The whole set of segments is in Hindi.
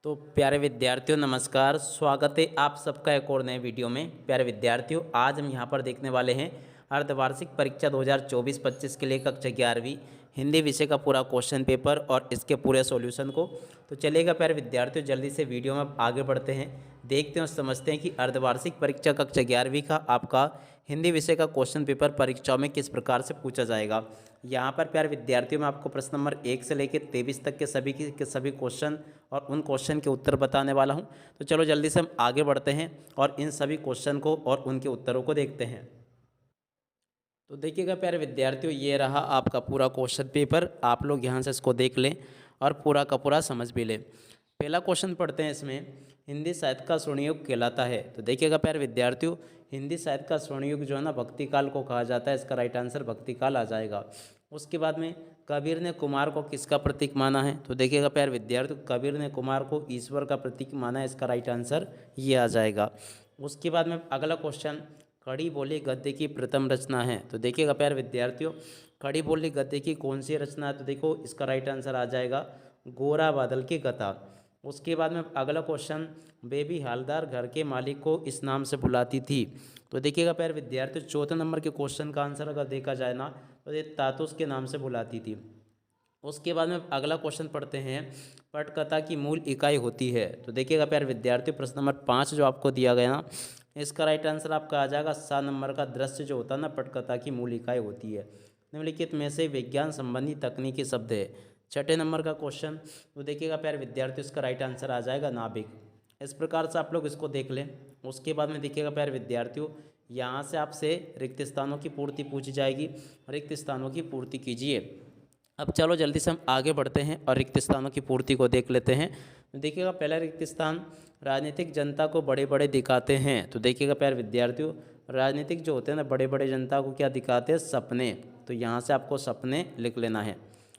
तो प्यारे विद्यार्थियों नमस्कार, स्वागत है आप सबका एक और नए वीडियो में। प्यारे विद्यार्थियों, आज हम यहाँ पर देखने वाले हैं अर्धवार्षिक परीक्षा 2024-25 के लिए कक्षा 11वीं हिंदी विषय का पूरा क्वेश्चन पेपर और इसके पूरे सॉल्यूशन को। तो चलेगा प्यारे विद्यार्थियों, जल्दी से वीडियो में आगे बढ़ते हैं, देखते हैं और समझते हैं कि अर्धवार्षिक परीक्षा कक्षा 11वीं का आपका हिंदी विषय का क्वेश्चन पेपर परीक्षाओं में किस प्रकार से पूछा जाएगा। यहाँ पर प्यारे विद्यार्थियों में आपको प्रश्न नंबर 1 से लेकर 23 तक के सभी क्वेश्चन और उन क्वेश्चन के उत्तर बताने वाला हूँ। तो चलो जल्दी से हम आगे बढ़ते हैं और इन सभी क्वेश्चन को और उनके उत्तरों को देखते हैं। तो देखिएगा प्यारे विद्यार्थियों, ये रहा आपका पूरा क्वेश्चन पेपर। आप लोग यहाँ से इसको देख लें और पूरा का पूरा समझ भी लें। पहला क्वेश्चन पढ़ते हैं। इसमें हिंदी साहित्य का स्वर्ण युग कहलाता है। तो देखिएगा प्यारे विद्यार्थियों, हिंदी साहित्य का स्वर्ण युग जो है ना भक्ति काल को कहा जाता है। इसका राइट आंसर भक्ति काल आ जाएगा। उसके बाद में कबीर ने कुमार को किसका प्रतीक माना है। तो देखिएगा प्यारे विद्यार्थियों, कबीर ने कुमार को ईश्वर का प्रतीक माना है। इसका राइट आंसर ये आ जाएगा। उसके बाद में अगला क्वेश्चन, खड़ी बोली गद्य की प्रथम रचना है। तो देखिएगा प्यारे विद्यार्थियों, खड़ी बोली गद्य की कौन सी रचना है। तो देखो इसका राइट आंसर आ जाएगा गोरा बादल की कथा। उसके बाद में अगला क्वेश्चन, बेबी हालदार घर के मालिक को इस नाम से बुलाती थी। तो देखिएगा प्यारे विद्यार्थियों, चौथे नंबर के क्वेश्चन का आंसर अगर देखा जाए ना तो ये तातुस के नाम से बुलाती थी। उसके बाद में अगला क्वेश्चन पढ़ते हैं, पटकथा की मूल इकाई होती है। तो देखिएगा प्यारे विद्यार्थियों, प्रश्न नंबर 5 जो आपको दिया गया ना, इसका राइट आंसर आपका आ जाएगा 7 नंबर का दृश्य जो होता है ना पटकथा की मूल इकाई होती है। निम्नलिखित में से विज्ञान संबंधी तकनीकी शब्द है। छठे नंबर का क्वेश्चन, तो देखिएगा प्यारे विद्यार्थियों, इसका राइट आंसर आ जाएगा नाभिक। इस प्रकार से आप लोग इसको देख लें। उसके बाद में देखिएगा प्यारे विद्यार्थियों, यहाँ से आपसे रिक्त स्थानों की पूर्ति पूछी जाएगी। रिक्त स्थानों की पूर्ति कीजिए। अब चलो जल्दी से हम आगे बढ़ते हैं और रिक्त स्थानों की पूर्ति को देख लेते हैं। तो देखिएगा पहला रिक्त स्थान, राजनीतिक जनता को बड़े बड़े दिखाते हैं। तो देखिएगा प्यारे विद्यार्थियों, राजनीतिक जो होते हैं ना बड़े बड़े जनता को क्या दिखाते हैं, सपने। तो यहाँ से आपको सपने लिख लेना है।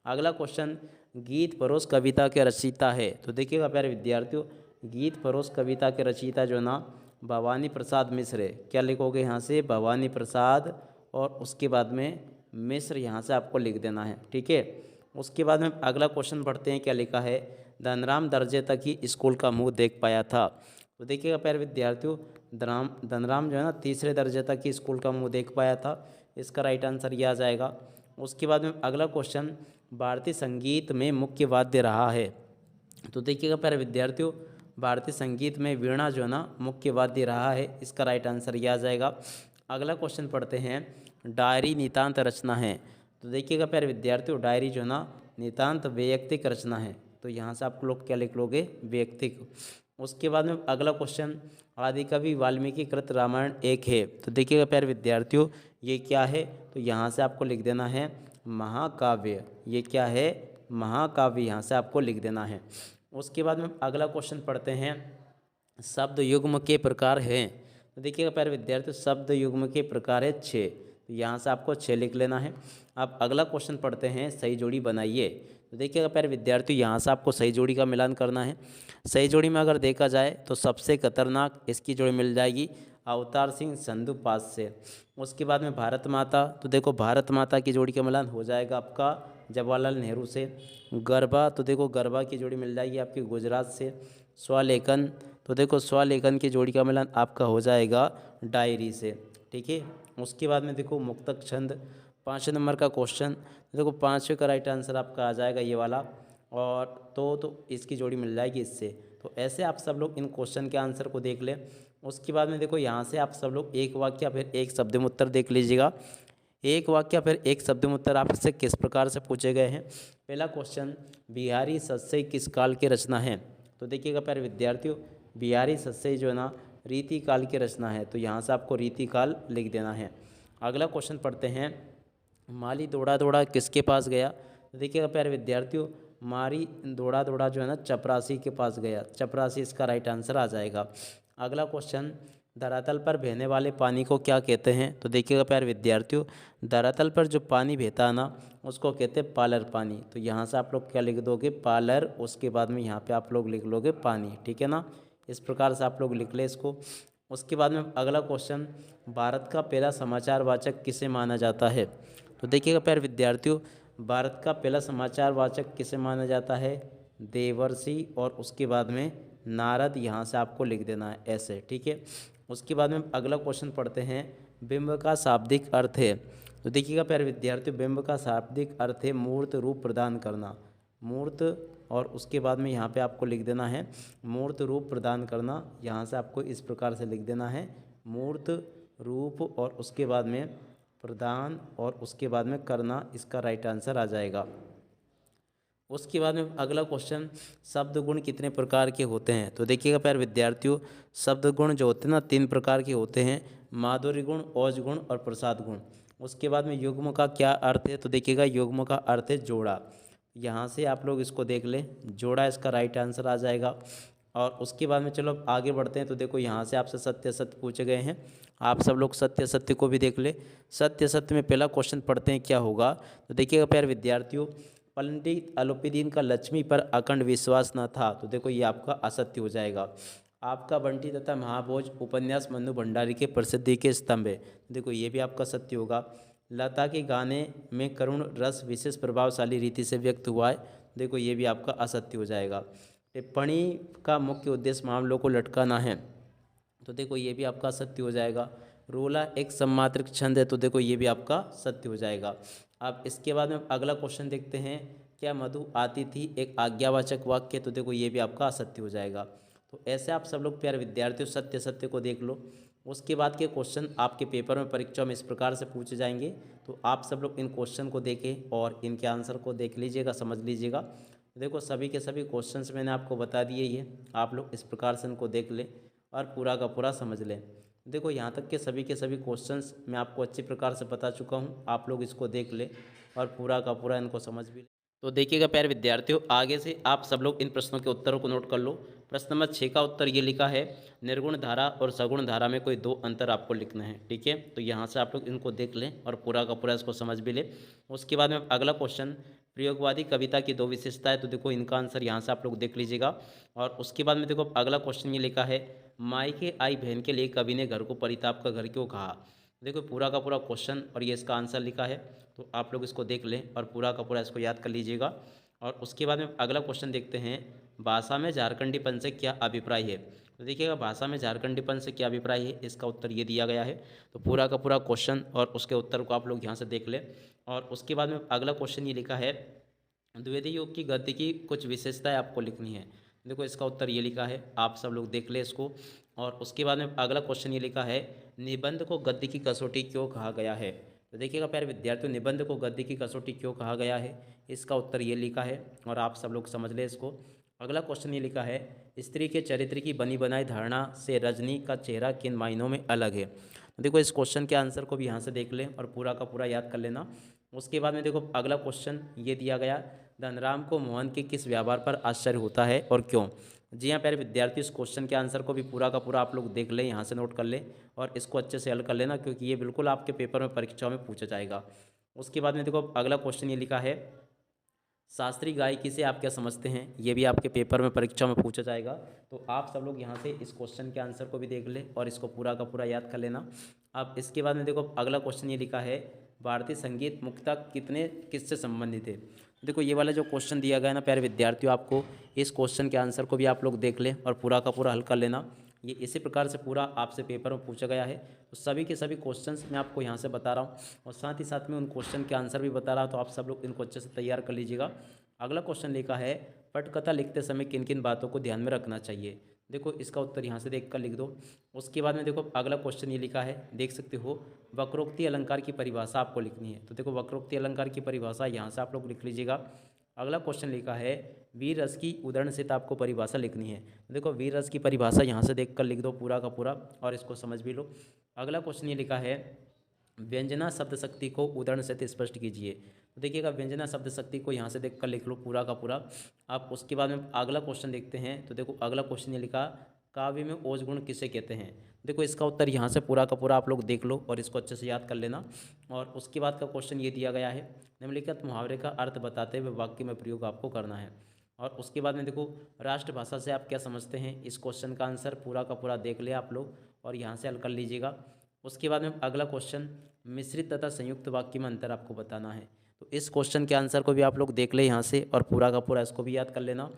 अगला क्वेश्चन, गीत परोस कविता के रचयिता है। तो देखिएगा प्यारे विद्यार्थियों, गीत परोस कविता के रचयिता जो ना भवानी प्रसाद मिश्र है। क्या लिखोगे यहाँ से, भवानी प्रसाद, और उसके बाद में मिश्र यहाँ से आपको लिख देना है, ठीक है। उसके बाद में अगला क्वेश्चन पढ़ते हैं, क्या लिखा है, धनराम दर्जे तक ही स्कूल का मुंह देख पाया था। तो देखिएगा प्यारे विद्यार्थियों, धनराम जो है ना तीसरे दर्जे तक ही स्कूल का मुंह देख पाया था। इसका राइट आंसर यह आ जाएगा। उसके बाद में अगला क्वेश्चन, भारतीय संगीत में मुख्य वाद्य रहा है। तो देखिएगा प्यारे विद्यार्थियों, भारतीय संगीत में वीणा जो है ना मुख्य वाद्य रहा है। इसका राइट आंसर यह आ जाएगा। अगला क्वेश्चन पढ़ते हैं, डायरी नितांत रचना है। तो देखिएगा प्यारे विद्यार्थियों, डायरी जो है ना नितांत वैयक्तिक रचना है। तो यहाँ से आप लोग क्या लिख लोगे, वैयक्तिक। उसके बाद में अगला क्वेश्चन, आदिकवि वाल्मीकि कृत रामायण एक है। तो देखिएगा प्यारे विद्यार्थियों, ये क्या है। तो यहाँ से आपको लिख देना है महाकाव्य। ये क्या है, महाकाव्य, यहाँ से आपको लिख देना है। उसके बाद में अगला क्वेश्चन पढ़ते हैं, शब्द युग्म के प्रकार हैं। तो देखिएगा प्यारे विद्यार्थियों, शब्द युग्म के प्रकार है 6। तो यहाँ से आपको 6 लिख लेना है। अब अगला क्वेश्चन पढ़ते हैं, सही जोड़ी बनाइए। तो देखिएगा प्यारे विद्यार्थियों, यहाँ से आपको सही जोड़ी का मिलान करना है। सही जोड़ी में अगर देखा जाए तो सबसे खतरनाक इसकी जोड़ी मिल जाएगी अवतार सिंह संधू पास से। उसके बाद में भारत माता, तो देखो भारत माता की जोड़ी का मिलान हो जाएगा आपका जवाहरलाल नेहरू से। गरबा, तो देखो गरबा की जोड़ी मिल जाएगी आपकी गुजरात से। स्वलेखन, तो देखो स्वलेखन की जोड़ी का मिलान आपका हो जाएगा डायरी से, ठीक है। उसके बाद में देखो मुक्तक छंद, 5 नंबर का क्वेश्चन। देखो 5वें का राइट आंसर आपका आ जाएगा ये वाला। और तो इसकी जोड़ी मिल जाएगी इससे। तो ऐसे आप सब लोग इन क्वेश्चन के आंसर को देख लें। उसके बाद में देखो यहाँ से आप सब लोग एक वाक्य फिर एक शब्द में उत्तर देख लीजिएगा। एक वाक्य फिर एक शब्द में उत्तर आपसे किस प्रकार से पूछे गए हैं। पहला क्वेश्चन, बिहारी सस्से किस काल की रचना है। तो देखिएगा प्यारे विद्यार्थियों, बिहारी सस्से जो है ना रीति काल की रचना है। तो यहाँ से आपको रीति काल लिख देना है। अगला क्वेश्चन पढ़ते हैं, माली दौड़ा दौड़ा किसके पास गया। तो देखिएगा प्यारे विद्यार्थियों, मारी दौड़ा दौड़ा जो है ना चपरासी के पास गया। चपरासी इसका राइट आंसर आ जाएगा। अगला क्वेश्चन, धरातल पर बहने वाले पानी को क्या कहते हैं। तो देखिएगा प्यारे विद्यार्थियों, धरातल पर जो पानी बहता है ना उसको कहते हैं पालर पानी। तो यहाँ से आप लोग क्या लिख दोगे, पालर। उसके बाद में यहाँ पे आप लोग लिख लोगे पानी, ठीक है ना। इस प्रकार से आप लोग लिख ले इसको। उसके बाद में अगला क्वेश्चन, भारत का पहला समाचार वाचक किसे माना जाता है। तो देखिएगा प्यारे विद्यार्थियों, भारत का पहला समाचार वाचक किसे माना जाता है, देवर्षि और उसके बाद में नारद, यहाँ से आपको लिख देना है ऐसे, ठीक है। उसके बाद में अगला क्वेश्चन पढ़ते हैं, बिंब का शाब्दिक अर्थ है। तो देखिएगा प्यारे विद्यार्थियों, बिंब का शाब्दिक अर्थ है मूर्त रूप प्रदान करना, मूर्त, और उसके बाद में यहाँ पे आपको लिख देना है मूर्त रूप प्रदान करना। यहाँ से आपको इस प्रकार से लिख देना है मूर्त रूप और उसके बाद में प्रदान और उसके बाद में करना, इसका राइट आंसर आ जाएगा। उसके बाद में अगला क्वेश्चन, शब्द गुण कितने प्रकार के होते हैं। तो देखिएगा प्यारे विद्यार्थियों, शब्द गुण जो होते हैं ना 3 प्रकार के होते हैं, माधुर्य गुण, औज गुण और प्रसाद गुण। उसके बाद में युग्म का क्या अर्थ है। तो देखिएगा युग्म का अर्थ है जोड़ा, यहाँ से आप लोग इसको देख लें, जोड़ा इसका राइट आंसर आ जाएगा। और उसके बाद में चलो अब आगे बढ़ते हैं। तो देखो यहाँ से आपसे सत्य असत्य पूछे गए हैं, आप सब लोग सत्य असत्य को भी देख ले। सत्य असत्य में पहला क्वेश्चन पढ़ते हैं, क्या होगा। तो देखिएगा प्यारे विद्यार्थियों, पंडित अलोपीदीन का लक्ष्मी पर अखंड विश्वास न था। तो देखो ये आपका असत्य हो जाएगा। आपका बंटी तथा महाभोज उपन्यास मन्नू भंडारी के प्रसिद्धि के स्तंभ है। देखो ये भी आपका सत्य होगा। लता के गाने में करुण रस विशेष प्रभावशाली रीति से व्यक्त हुआ है। देखो ये भी आपका असत्य हो जाएगा। टिप्पणी का मुख्य उद्देश्य मामलों को लटकाना है। तो देखो ये भी आपका सत्य हो जाएगा। रोला एक सम्मात्रक छंद है। तो देखो ये भी आपका सत्य हो जाएगा। अब इसके बाद में अगला क्वेश्चन देखते हैं, क्या मधु आती थी एक आज्ञावाचक वाक्य। तो देखो ये भी आपका असत्य हो जाएगा। तो ऐसे आप सब लोग प्यारे विद्यार्थियों सत्य सत्य को देख लो। उसके बाद के क्वेश्चन आपके पेपर में परीक्षा में इस प्रकार से पूछे जाएंगे। तो आप सब लोग इन क्वेश्चन को देखें और इनके आंसर को देख लीजिएगा, समझ लीजिएगा। देखो सभी के सभी क्वेश्चंस मैंने आपको बता दिए, ये आप लोग इस प्रकार से इनको देख लें और पूरा का पूरा समझ लें। देखो यहाँ तक के सभी क्वेश्चंस मैं आपको अच्छी प्रकार से बता चुका हूँ, आप लोग इसको देख लें और पूरा का पूरा इनको समझ भी लें। तो देखिएगा प्यारे विद्यार्थियों, आगे से आप सब लोग इन प्रश्नों के उत्तरों को नोट कर लो। प्रश्न नंबर 6 का उत्तर ये लिखा है, निर्गुण धारा और सगुण धारा में कोई 2 अंतर आपको लिखना है, ठीक है। तो यहाँ से आप लोग इनको देख लें और पूरा का पूरा इसको समझ भी लें। उसके बाद में अगला क्वेश्चन, प्रयोगवादी कविता की 2 विशेषताएं। तो देखो इनका आंसर यहाँ से आप लोग देख लीजिएगा। और उसके बाद में देखो अगला क्वेश्चन ये लिखा है, मायके आई बहन के लिए कवि ने घर को परिताप का घर क्यों कहा। देखो पूरा का पूरा क्वेश्चन और ये इसका आंसर लिखा है। तो आप लोग इसको देख लें और पूरा का पूरा इसको याद कर लीजिएगा। और उसके बाद में अगला क्वेश्चन देखते हैं, भाषा में झारखंडीपन से क्या अभिप्राय है। तो देखिएगा भाषा में झारखंडीपन से क्या अभिप्राय है, इसका उत्तर ये दिया गया है। तो पूरा का पूरा क्वेश्चन और उसके उत्तर को आप लोग यहाँ से देख लें। और उसके बाद में अगला क्वेश्चन ये लिखा है, द्विवेदी योग की गद्य की कुछ विशेषताएं आपको लिखनी है। देखो इसका उत्तर ये लिखा है, आप सब लोग देख लें इसको। और उसके बाद में अगला क्वेश्चन ये लिखा है, निबंध को गद्य की कसौटी क्यों कहा गया है। तो देखिएगा प्यारे विद्यार्थियों, निबंध को गद्य की कसौटी क्यों कहा गया है, इसका उत्तर ये लिखा है और आप सब लोग समझ लें इसको। अगला क्वेश्चन ये लिखा है, स्त्री के चरित्र की बनी बनाई धारणा से रजनी का चेहरा किन मायनों में अलग है। तो देखो इस क्वेश्चन के आंसर को भी यहाँ से देख लें और पूरा का पूरा याद कर लेना। उसके बाद में देखो अगला क्वेश्चन ये दिया गया, धनराम को मोहन के किस व्यवहार पर आश्चर्य होता है और क्यों। जी हाँ प्यारे विद्यार्थी, इस क्वेश्चन के आंसर को भी पूरा का पूरा आप लोग देख लें, यहाँ से नोट कर लें और इसको अच्छे से हल कर लेना, क्योंकि ये बिल्कुल आपके पेपर में परीक्षाओं में पूछा जाएगा। उसके बाद में देखो अगला क्वेश्चन ये लिखा है, शास्त्रीय गायकी से आप क्या समझते हैं। ये भी आपके पेपर में परीक्षा में पूछा जाएगा। तो आप सब लोग यहाँ से इस क्वेश्चन के आंसर को भी देख लें और इसको पूरा का पूरा याद कर लेना। अब इसके बाद में देखो अगला क्वेश्चन ये लिखा है, भारतीय संगीत मुख्यतः कितने किससे संबंधित है। देखो ये वाला जो क्वेश्चन दिया गया है ना प्यारे विद्यार्थियों, आपको इस क्वेश्चन के आंसर को भी आप लोग देख लें और पूरा का पूरा हल कर लेना। ये इसी प्रकार से पूरा आपसे पेपर में पूछा गया है। तो सभी के सभी क्वेश्चंस मैं आपको यहाँ से बता रहा हूँ और साथ ही साथ में उन क्वेश्चन के आंसर भी बता रहा हूँ। तो आप सब लोग इनको अच्छे से तैयार कर लीजिएगा। अगला क्वेश्चन लिखा है, पटकथा लिखते समय किन किन बातों को ध्यान में रखना चाहिए। देखो इसका उत्तर यहाँ से देख कर लिख दो। उसके बाद में देखो अगला क्वेश्चन ये लिखा है, देख सकते हो, वक्रोक्ति अलंकार की परिभाषा आपको लिखनी है। तो देखो वक्रोक्ति अलंकार की परिभाषा यहाँ से आप लोग लिख लीजिएगा। अगला क्वेश्चन लिखा है, वीर रस की उदाहरण से आपको परिभाषा लिखनी है। तो देखो वीर रस की परिभाषा यहाँ से देख कर लिख दो पूरा का पूरा और इसको समझ भी लो। अगला क्वेश्चन ये लिखा है, व्यंजना शब्द शक्ति को उदाहरण से स्पष्ट कीजिए। तो देखिएगा व्यंजना शब्द शक्ति को यहाँ से देख कर लिख लो पूरा का पूरा। आप उसके बाद में अगला क्वेश्चन देखते हैं। तो देखो अगला क्वेश्चन ये लिखा, काव्य में ओज गुण किसे कहते हैं। देखो इसका उत्तर यहाँ से पूरा का पूरा आप लोग देख लो और इसको अच्छे से याद कर लेना। और उसके बाद का क्वेश्चन ये दिया गया है, निम्नलिखित मुहावरे का अर्थ बताते हुए वाक्य में प्रयोग आपको करना है। और उसके बाद में देखो राष्ट्रभाषा से आप क्या समझते हैं, इस क्वेश्चन का आंसर पूरा का पूरा देख ले आप लोग और यहाँ से हल कर लीजिएगा। उसके बाद में अगला क्वेश्चन, मिश्रित तथा संयुक्त वाक्य में अंतर आपको बताना है। तो इस क्वेश्चन के आंसर को भी आप लोग देख ले यहाँ से, और पूरा का पूरा इसको भी याद कर लेना।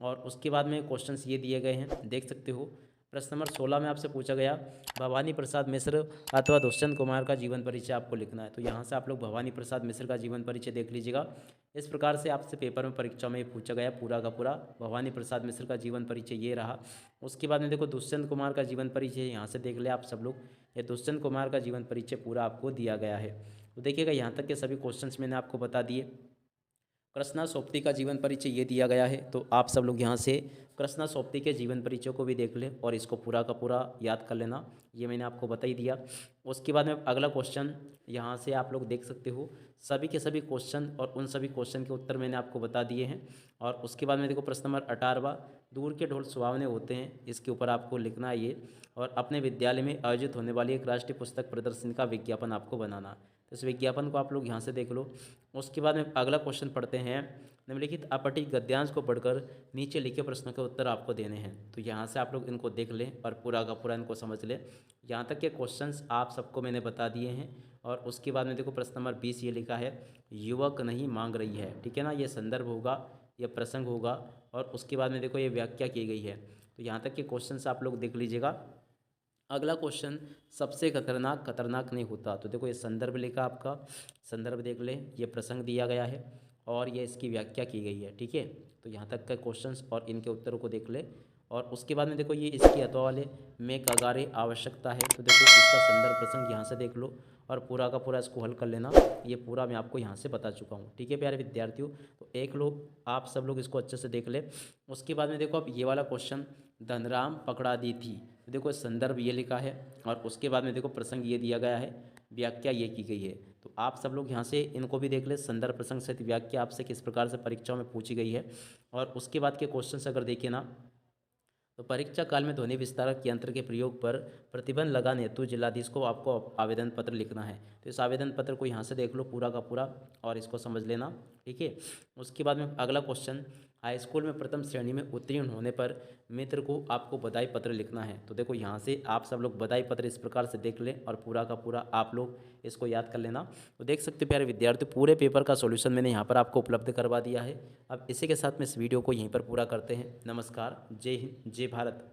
और उसके बाद में क्वेश्चंस ये दिए गए हैं, देख सकते हो। प्रश्न नंबर 16 में आपसे पूछा गया भवानी प्रसाद मिश्र अथवा दुष्यंत कुमार का जीवन परिचय आपको लिखना है। तो यहाँ से आप लोग भवानी प्रसाद मिश्र का जीवन परिचय देख लीजिएगा। इस प्रकार से आपसे पेपर में परीक्षा में पूछा गया पूरा का पूरा भवानी प्रसाद मिश्र का जीवन परिचय ये रहा। उसके बाद में देखो दुष्यंत कुमार का जीवन परिचय यहाँ से देख ले आप सब लोग। ये दुष्यंत कुमार का जीवन परिचय पूरा आपको दिया गया है। तो देखिएगा यहाँ तक के सभी क्वेश्चंस मैंने आपको बता दिए। कृष्णा सोपती का जीवन परिचय ये दिया गया है, तो आप सब लोग यहाँ से कृष्णा सोपती के जीवन परिचय को भी देख लें और इसको पूरा का पूरा याद कर लेना। ये मैंने आपको बता ही दिया। उसके बाद में अगला क्वेश्चन यहाँ से आप लोग देख सकते हो। सभी के सभी क्वेश्चन और उन सभी क्वेश्चन के उत्तर मैंने आपको बता दिए हैं। और उसके बाद में देखो प्रश्न नंबर 18वां, दूर के ढोल सुहावने होते हैं, इसके ऊपर आपको लिखना है ये। और अपने विद्यालय में आयोजित होने वाली एक राष्ट्रीय पुस्तक प्रदर्शनी का विज्ञापन आपको बनाना। तो इस विज्ञापन को आप लोग यहाँ से देख लो। उसके बाद में अगला क्वेश्चन पढ़ते हैं। निम्नलिखित अपठित गद्यांश को पढ़कर नीचे लिखे प्रश्नों के उत्तर आपको देने हैं। तो यहाँ से आप लोग इनको देख लें और पूरा का पूरा इनको समझ लें। यहाँ तक के क्वेश्चंस आप सबको मैंने बता दिए हैं। और उसके बाद में देखो प्रश्न नंबर 20 ये लिखा है युवक नहीं मांग रही है, ठीक है ना। ये संदर्भ होगा, यह प्रसंग होगा, और उसके बाद में देखो ये व्याख्या की गई है। तो यहाँ तक के क्वेश्चंस आप लोग देख लीजिएगा। अगला क्वेश्चन, सबसे खतरनाक नहीं होता। तो देखो ये संदर्भ लिखा, आपका संदर्भ देख ले, ये प्रसंग दिया गया है और ये इसकी व्याख्या की गई है, ठीक है। तो यहाँ तक का क्वेश्चंस और इनके उत्तरों को देख ले। और उसके बाद में देखो ये इसकी अथवा वाले में कगारे आवश्यकता है। तो देखो इसका संदर्भ प्रसंग यहाँ से देख लो और पूरा का पूरा इसको हल कर लेना। ये पूरा मैं आपको यहाँ से बता चुका हूँ, ठीक है प्यारे विद्यार्थियों। तो एक लोग आप सब लोग इसको अच्छे से देख ले। उसके बाद में देखो अब ये वाला क्वेश्चन, धनराम पकड़ा दी थी। तो देखो संदर्भ ये लिखा है और उसके बाद में देखो प्रसंग ये दिया गया है, व्याख्या ये की गई है। तो आप सब लोग यहाँ से इनको भी देख ले, संदर्भ प्रसंग सहित व्याख्या आपसे किस प्रकार से परीक्षाओं में पूछी गई है। और उसके बाद के क्वेश्चन अगर देखिए ना, तो परीक्षा काल में ध्वनि विस्तारक यंत्र के प्रयोग पर प्रतिबंध लगाने हेतु जिलाधीश को आपको आवेदन पत्र लिखना है। तो इस आवेदन पत्र को यहाँ से देख लो पूरा का पूरा और इसको समझ लेना, ठीक है। उसके बाद में अगला क्वेश्चन, हाई स्कूल में प्रथम श्रेणी में उत्तीर्ण होने पर मित्र को आपको बधाई पत्र लिखना है। तो देखो यहाँ से आप सब लोग बधाई पत्र इस प्रकार से देख लें और पूरा का पूरा आप लोग इसको याद कर लेना। तो देख सकते हो प्यारे विद्यार्थी, पूरे पेपर का सॉल्यूशन मैंने यहाँ पर आपको उपलब्ध करवा दिया है। अब इसी के साथ में इस वीडियो को यहीं पर पूरा करते हैं। नमस्कार, जय हिंद, जय भारत।